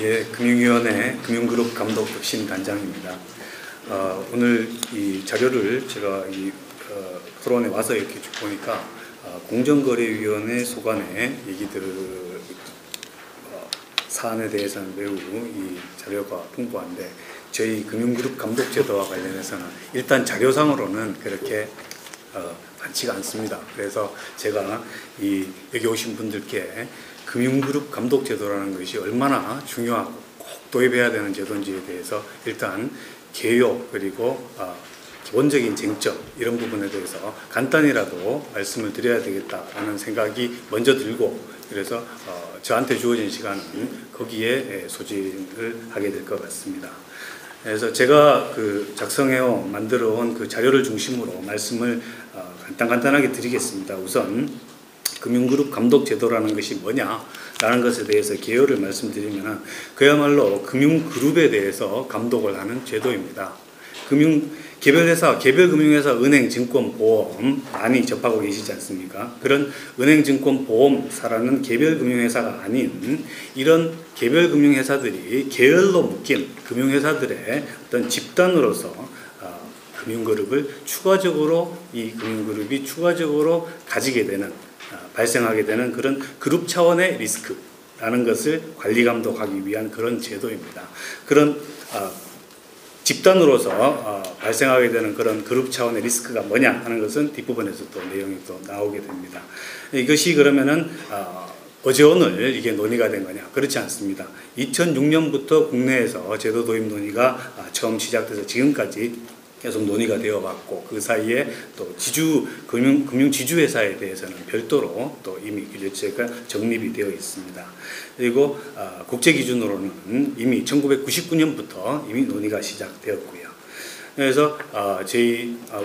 예, 금융위원회 금융그룹 감독 혁신 단장입니다. 오늘 이 자료를 제가 토론에 와서 이렇게 쭉 보니까 공정거래위원회 소관의 얘기들 사안에 대해서는 매우 이 자료가 풍부한데 저희 금융그룹 감독 제도와 관련해서는 일단 자료상으로는 그렇게 많지가 않습니다. 그래서 제가 여기 오신 분들께 금융그룹 감독 제도라는 것이 얼마나 중요하고 꼭 도입해야 되는 제도인지에 대해서 일단 개요 그리고 기본적인 쟁점 이런 부분에 대해서 간단히라도 말씀을 드려야 되겠다라는 생각이 먼저 들고 그래서 저한테 주어진 시간은 거기에 소진을 하게 될 것 같습니다. 그래서 제가 작성해온 만들어온 그 자료를 중심으로 말씀을 간단하게 드리겠습니다. 우선 금융그룹 감독 제도라는 것이 뭐냐라는 것에 대해서 개요를 말씀드리면 그야말로 금융그룹에 대해서 감독을 하는 제도입니다. 개별 금융회사, 은행, 증권, 보험 많이 접하고 계시지 않습니까? 그런 은행, 증권, 보험사라는 개별 금융회사가 아닌 이런 개별 금융회사들이 계열로 묶인 금융회사들의 어떤 집단으로서 금융그룹을 이 금융그룹이 추가적으로 가지게 되는 발생하게 되는 그런 그룹 차원의 리스크라는 것을 관리 감독하기 위한 그런 제도입니다. 그런 집단으로서 발생하게 되는 그런 그룹 차원의 리스크가 뭐냐 하는 것은 뒷부분에서 또 내용이 또 나오게 됩니다. 이것이 그러면은 어제 오늘 이게 논의가 된 거냐? 그렇지 않습니다. 2006년부터 국내에서 제도 도입 논의가 처음 시작돼서 지금까지 계속 논의가 되어 왔고 그 사이에 또 금융 지주회사에 대해서는 별도로 또 이미 규제체가 정립이 되어 있습니다. 그리고 국제 기준으로는 이미 1999년부터 이미 논의가 시작되었고요. 그래서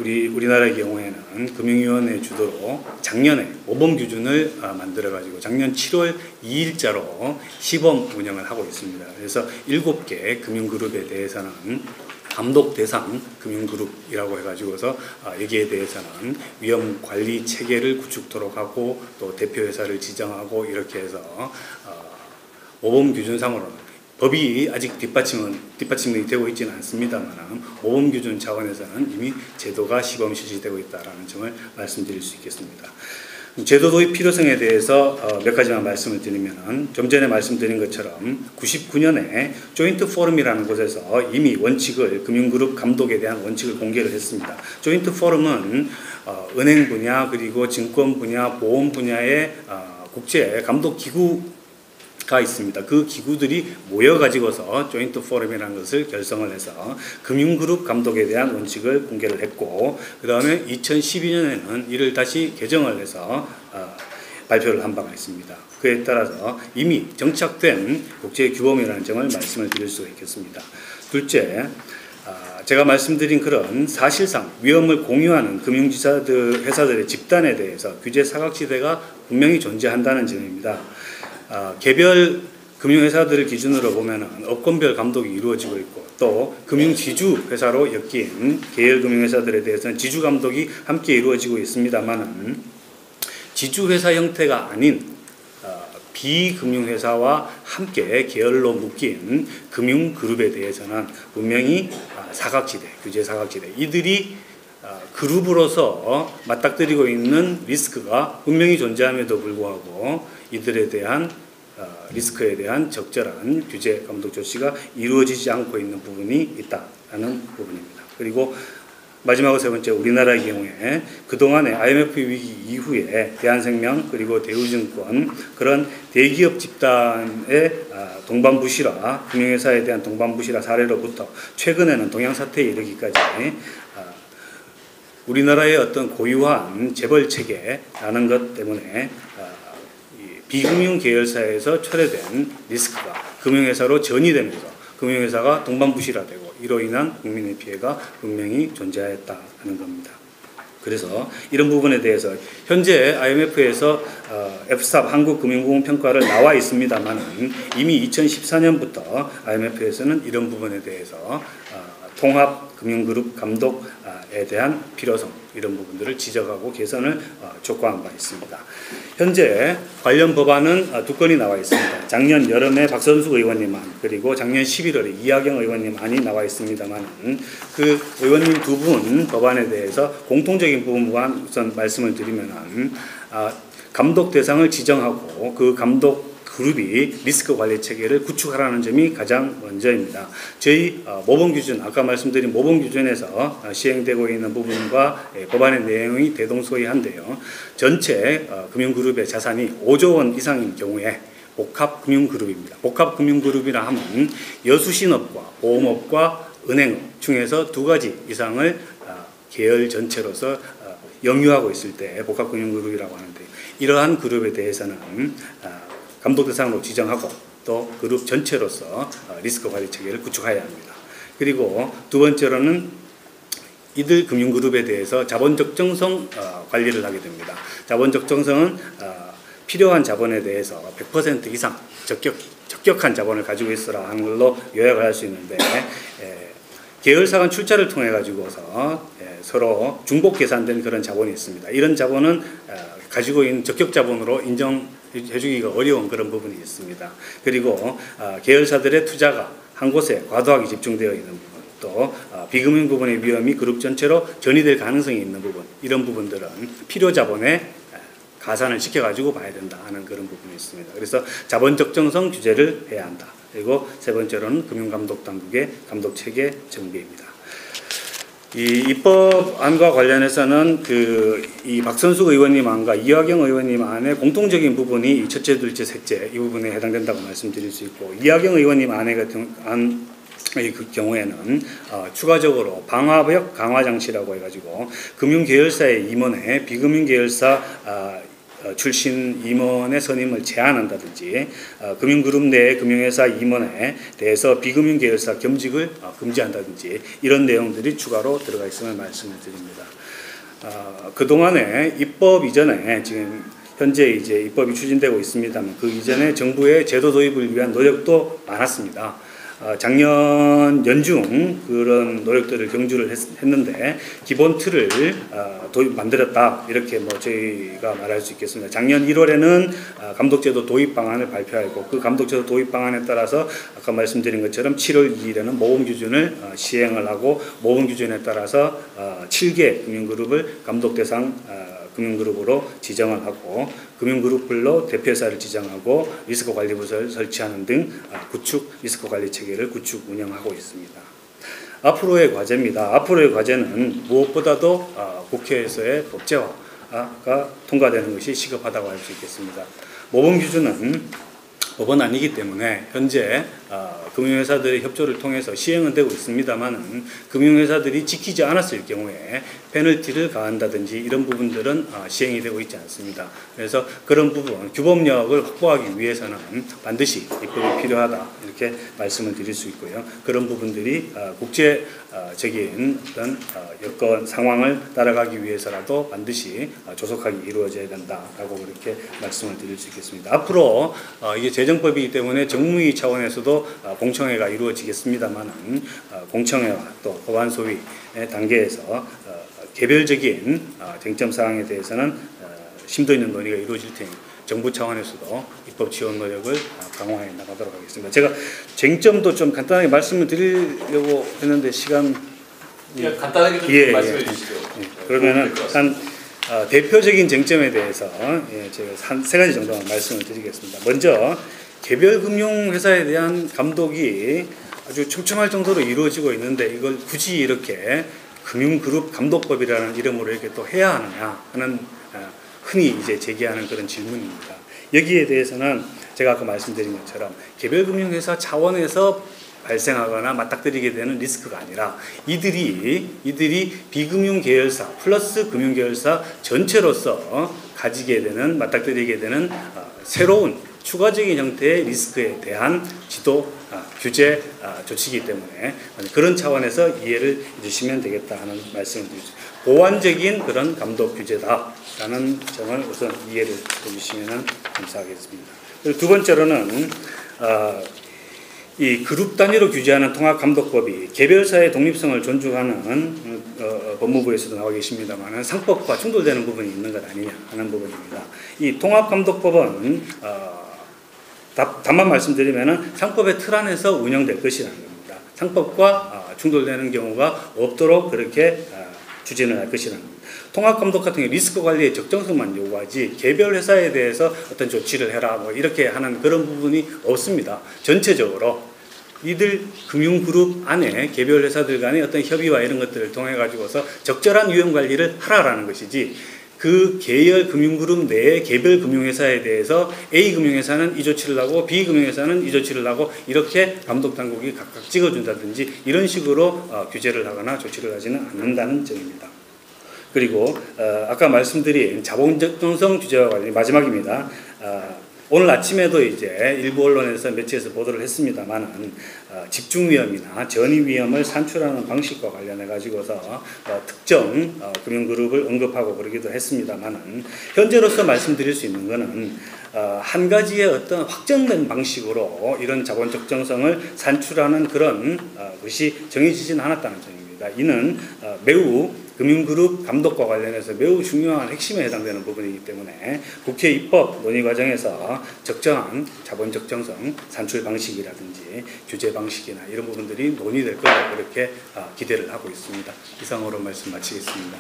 우리나라의 경우에는 금융위원회 주도로 작년에 모범 기준을 만들어 가지고 작년 7월 2일자로 시범 운영을 하고 있습니다. 그래서 7개 금융그룹에 대해서는 감독 대상 금융그룹이라고 해가지고서 여기에 대해서는 위험 관리 체계를 구축토록 하고 또 대표회사를 지정하고 이렇게 해서 모범 규준상으로는 법이 아직 뒷받침이 되고 있지는 않습니다만 모범 규준 차원에서는 이미 제도가 시범 실시되고 있다는 점을 말씀드릴 수 있겠습니다. 제도 도입 필요성에 대해서 몇 가지만 말씀을 드리면 좀 전에 말씀드린 것처럼 99년에 조인트 포럼이라는 곳에서 이미 금융그룹 감독에 대한 원칙을 공개를 했습니다. 조인트 포럼은 은행 분야 그리고 증권 분야 보험 분야의 국제 감독 기구가 있습니다. 그 기구들이 모여가지고서 조인트 포럼이라는 것을 결성을 해서 금융그룹 감독에 대한 원칙을 공개를 했고 그 다음에 2012년에는 이를 다시 개정을 해서 발표를 한 바가 있습니다. 그에 따라서 이미 정착된 국제규범이라는 점을 말씀을 드릴 수가 있겠습니다. 둘째, 제가 말씀드린 그런 사실상 위험을 공유하는 회사들의 집단에 대해서 규제 사각지대가 분명히 존재한다는 점입니다. 개별 금융회사들을 기준으로 보면 업권별 감독이 이루어지고 있고 또 금융지주회사로 엮인 계열금융회사들에 대해서는 지주감독이 함께 이루어지고 있습니다만 지주회사 형태가 아닌 비금융회사와 함께 계열로 묶인 금융그룹에 대해서는 분명히 규제 사각지대 이들이 그룹으로서 맞닥뜨리고 있는 리스크가 분명히 존재함에도 불구하고 이들에 대한 리스크에 대한 적절한 규제 감독 조치가 이루어지지 않고 있는 부분이 있다는 부분입니다. 그리고 마지막으로 세 번째, 우리나라의 경우에 그동안의 IMF 위기 이후에 대한생명 그리고 대우증권 그런 대기업 집단의 동반부실화, 금융회사에 대한 동반부실화 사례로부터 최근에는 동양사태에 이르기까지 우리나라의 어떤 고유한 재벌체계라는 것 때문에 비금융 계열사에서 초래된 리스크가 금융회사로 전이되면서 금융회사가 동반부실화되고 이로 인한 국민의 피해가 분명히 존재하였다는 겁니다. 그래서 이런 부분에 대해서 현재 IMF에서 FSAP 한국금융부문평가를 나와 있습니다만 이미 2014년부터 IMF에서는 이런 부분에 대해서 통합금융그룹 감독에 대한 필요성 이런 부분들을 지적하고 개선을 촉구한 바 있습니다. 현재 관련 법안은 두 건이 나와 있습니다. 작년 여름에 박선숙 의원님 안 그리고 작년 11월에 이하경 의원님 안이 나와 있습니다만 그 의원님 두 분 법안에 대해서 공통적인 부분만 우선 말씀을 드리면 감독 대상을 지정하고 그 감독 그룹이 리스크 관리 체계를 구축하라는 점이 가장 먼저입니다. 저희 모범 기준, 아까 말씀드린 모범 기준에서 시행되고 있는 부분과 법안의 내용이 대동소이한데요. 전체 금융그룹의 자산이 5조 원 이상인 경우에 복합금융그룹입니다. 복합금융그룹이라 하면 여수신업과 보험업과 은행업 중에서 두 가지 이상을 계열 전체로서 영유하고 있을 때 복합금융그룹이라고 하는데 이러한 그룹에 대해서는 감독 대상으로 지정하고 또 그룹 전체로서 리스크 관리 체계를 구축해야 합니다. 그리고 두 번째로는 이들 금융그룹에 대해서 자본 적정성 관리를 하게 됩니다. 자본 적정성은 필요한 자본에 대해서 100% 이상 적격한 자본을 가지고 있어라 하는 걸로 요약을 할 수 있는데 계열사 간 출자를 통해 가지고서 서로 중복 계산된 그런 자본이 있습니다. 이런 자본은 가지고 있는 적격 자본으로 인정해주기가 어려운 그런 부분이 있습니다. 그리고 계열사들의 투자가 한 곳에 과도하게 집중되어 있는 부분, 또 비금융 부분의 위험이 그룹 전체로 전이될 가능성이 있는 부분, 이런 부분들은 필요 자본에 가산을 시켜가지고 봐야 된다 하는 그런 부분이 있습니다. 그래서 자본 적정성 규제를 해야 한다. 그리고 세 번째로는 금융감독당국의 감독체계 정비입니다. 이 입법안과 관련해서는 이 박선숙 의원님 안과 이하경 의원님 안의 공통적인 부분이 이 첫째, 둘째, 셋째 이 부분에 해당된다고 말씀드릴 수 있고 이하경 의원님 안의 그 경우에는 추가적으로 방화벽 강화 장치라고 해가지고 금융계열사의 임원에 비금융계열사 출신 임원의 선임을 제한한다든지 금융그룹 내 금융회사 임원에 대해서 비금융계열사 겸직을 금지한다든지 이런 내용들이 추가로 들어가 있음을 말씀을 드립니다. 그동안에 입법 이전에 지금 현재 이제 입법이 추진되고 있습니다만 그 이전에 정부의 제도 도입을 위한 노력도 많았습니다. 작년 연중 그런 노력들을 경주를 했는데 기본 틀을 만들었다 이렇게 저희가 말할 수 있겠습니다. 작년 1월에는 감독제도 도입 방안을 발표하고 그 감독제도 도입 방안에 따라서 아까 말씀드린 것처럼 7월 2일에는 모범 기준을 시행을 하고 모범 기준에 따라서 7개 금융그룹을 감독 대상 금융그룹으로 지정을 하고 금융그룹별로 대표이사를 지정하고 리스크관리부서를 설치하는 등 리스크 관리 체계를 구축 운영하고 있습니다. 앞으로의 과제입니다. 앞으로의 과제는 무엇보다도 국회에서의 법제화가 통과되는 것이 시급하다고 할 수 있겠습니다. 모범 기준은 법은 아니기 때문에 현재 금융회사들의 협조를 통해서 시행은 되고 있습니다만 금융회사들이 지키지 않았을 경우에 페널티를 가한다든지 이런 부분들은 시행이 되고 있지 않습니다. 그래서 그런 부분, 규범력을 확보하기 위해서는 반드시 입법이 필요하다 이렇게 말씀을 드릴 수 있고요. 그런 부분들이 국제적인 어떤 여건 상황을 따라가기 위해서라도 반드시 조속하게 이루어져야 된다라고 그렇게 말씀을 드릴 수 있겠습니다. 앞으로 이게 재정법이기 때문에 정무위 차원에서도 공청회가 이루어지겠습니다만 공청회와 또 법안 소위 단계에서 개별적인 쟁점 사항에 대해서는 심도 있는 논의가 이루어질 테니 정부 차원에서도 입법 지원 노력을 강화해 나가도록 하겠습니다. 제가 쟁점도 좀 간단하게 말씀을 드리려고 했는데 시간 간단하게 좀 말씀해 주시죠. 그러면은 대표적인 쟁점에 대해서 제가 한 세 가지 정도만 말씀을 드리겠습니다. 먼저 개별 금융회사에 대한 감독이 아주 촘촘할 정도로 이루어지고 있는데 이걸 굳이 이렇게 금융그룹 감독법이라는 이름으로 이렇게 또 해야 하느냐 하는 흔히 이제 제기하는 그런 질문입니다. 여기에 대해서는 제가 아까 말씀드린 것처럼 개별금융회사 차원에서 발생하거나 맞닥뜨리게 되는 리스크가 아니라 이들이 비금융 계열사 플러스 금융 계열사 전체로서 가지게 되는 맞닥뜨리게 되는 새로운 추가적인 형태의 리스크에 대한 지도 규제 조치이기 때문에 그런 차원에서 이해를 해주시면 되겠다 하는 말씀을 드리죠. 보완적인 그런 감독 규제다라는 점을 우선 이해를 해주시면 감사하겠습니다. 그리고 두 번째로는 이 그룹 단위로 규제하는 통합감독법이 개별사의 독립성을 존중하는 법무부에서도 나와 계십니다만 상법과 충돌되는 부분이 있는 것 아니냐 하는 부분입니다. 이 통합감독법은 답만 말씀드리면 상법의 틀 안에서 운영될 것이라는 겁니다. 상법과 충돌되는 경우가 없도록 그렇게 추진을 할 것이라는 겁니다. 통합감독 같은 경우 리스크 관리의 적정성만 요구하지 개별 회사에 대해서 어떤 조치를 해라 뭐 이렇게 하는 그런 부분이 없습니다. 전체적으로 이들 금융그룹 안에 개별 회사들 간의 어떤 협의와 이런 것들을 통해 가지고서 적절한 유형 관리를 하라라는 것이지 그 계열 금융그룹 내의 개별 금융회사에 대해서 A 금융회사는 이 조치를 하고 B 금융회사는 이 조치를 하고 이렇게 감독당국이 각각 찍어준다든지 이런 식으로 규제를 하거나 조치를 하지는 않는다는 점입니다. 그리고 아까 말씀드린 자본적정성 규제와 관련 마지막입니다. 오늘 아침에도 이제 일부 언론에서 매체에서 보도를 했습니다만 집중위험이나 전이위험을 산출하는 방식과 관련해 가지고서 특정 금융그룹을 언급하고 그러기도 했습니다만 현재로서 말씀드릴 수 있는 것은 한 가지의 어떤 확정된 방식으로 이런 자본 적정성을 산출하는 그런 것이 정해지지는 않았다는 점입니다. 이는 매우 금융그룹 감독과 관련해서 매우 중요한 핵심에 해당되는 부분이기 때문에 국회 입법 논의 과정에서 적정한 자본 적정성 산출 방식이라든지 규제 방식이나 이런 부분들이 논의될 거라고 그렇게 기대를 하고 있습니다. 이상으로 말씀 마치겠습니다.